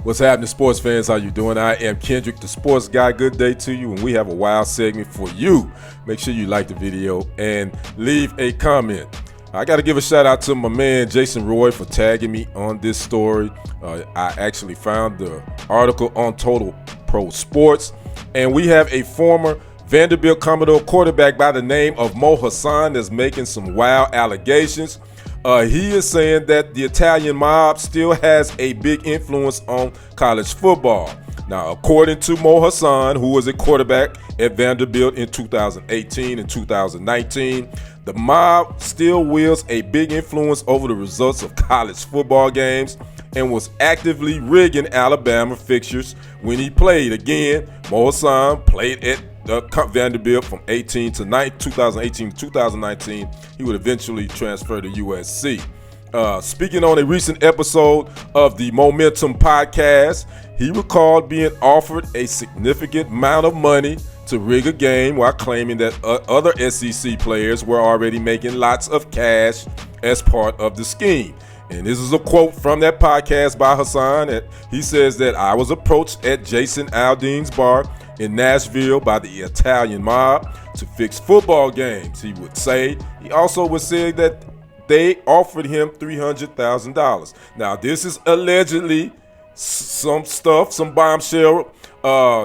What's happening, sports fans? How you doing? I am Kendrick, the sports guy. Good day to you, and we have a wild segment for you. Make sure you like the video and leave a comment. I got to give a shout out to my man Jason Roy for tagging me on this story. I actually found the article on Total Pro Sports, and we have a former Vanderbilt Commodore quarterback by the name of Hasan that's making some wild allegations. He is saying that the Italian mob still has a big influence on college football. Now, according to Hasan, who was a quarterback at Vanderbilt in 2018 and 2019, the mob still wields a big influence over the results of college football games and was actively rigging Alabama fixtures when he played. Again, Hasan played at Vanderbilt from 2018 to 2019. He would eventually transfer to USC. Speaking on a recent episode of the Momentum podcast, he recalled being offered a significant amount of money to rig a game while claiming that other SEC players were already making lots of cash as part of the scheme. And this is a quote from that podcast by Hasan. He says that I was approached at Jason Aldean's bar in Nashville by the Italian mob to fix football games. He would say, he also would say that they offered him $300,000. Now, this is allegedly some bombshell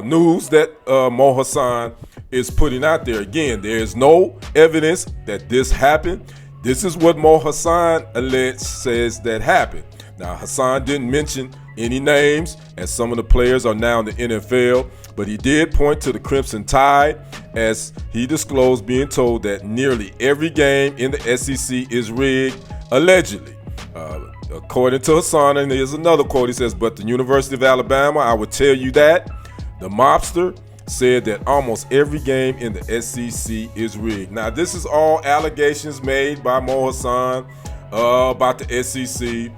news that Hasan is putting out there. Again, there is no evidence that this happened. This is what Hasan says that happened. Now, Hasan didn't mention any names, as some of the players are now in the NFL, but he did point to the Crimson Tide, as he disclosed being told that nearly every game in the SEC is rigged, allegedly. According to Hasan, and there's another quote, he says, but the University of Alabama, I would tell you that. The mobster said that almost every game in the SEC is rigged. Now, this is all allegations made by Hasan about the SEC,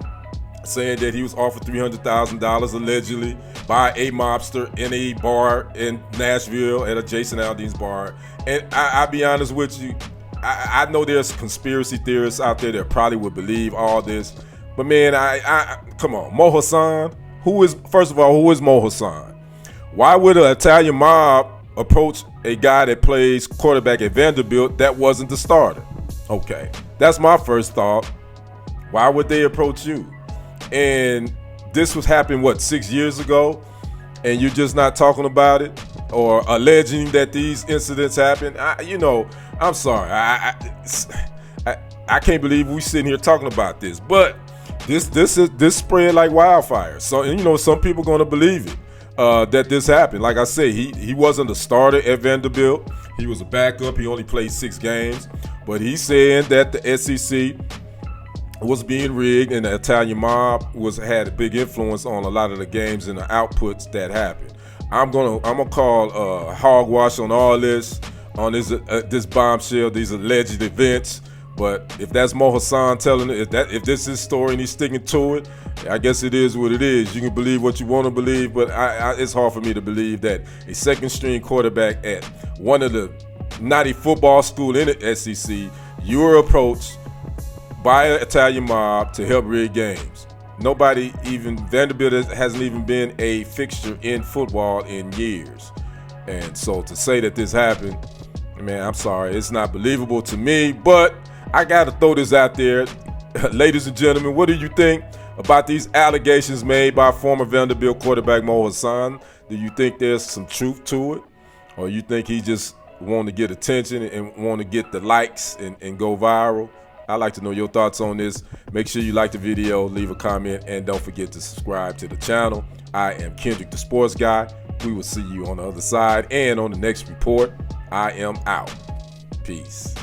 saying that he was offered $300,000 allegedly by a mobster in a bar in Nashville at a Jason Aldean's bar. And I'll be honest with you, I know there's conspiracy theorists out there that probably would believe all this, but man, come on, Hasan, who is Hasan? Why would an Italian mob approach a guy that plays quarterback at Vanderbilt that wasn't the starter? Okay, that's my first thought. Why would they approach you? And this was happening, 6 years ago, and you're just not talking about it or alleging that these incidents happened? I'm sorry. I can't believe we sitting here talking about this, but this spread like wildfire. So, some people going to believe it. That this happened. Like I say, he wasn't a starter at Vanderbilt. He was a backup. He only played 6 games. But he's saying that the SEC was being rigged and the Italian mob had a big influence on a lot of the games and the outputs that happened. I'm gonna call hogwash on all this, on this bombshell, these alleged events. But if that's Hasan telling it, if this is his story and he's sticking to it, I guess it is what it is. You can believe what you want to believe, but it's hard for me to believe that a second-string quarterback at one of the not a football school in the SEC, you were approached by an Italian mob to help rig games. Vanderbilt hasn't even been a fixture in football in years. And so to say that this happened, man, I'm sorry, it's not believable to me, but I got to throw this out there. Ladies and gentlemen, what do you think about these allegations made by former Vanderbilt quarterback Hasan? Do you think there's some truth to it? Or you think he just want to get attention and want to get the likes and go viral? I'd like to know your thoughts on this. Make sure you like the video, leave a comment, and don't forget to subscribe to the channel. I am Kendrick, the sports guy. We will see you on the other side and on the next report. I am out. Peace.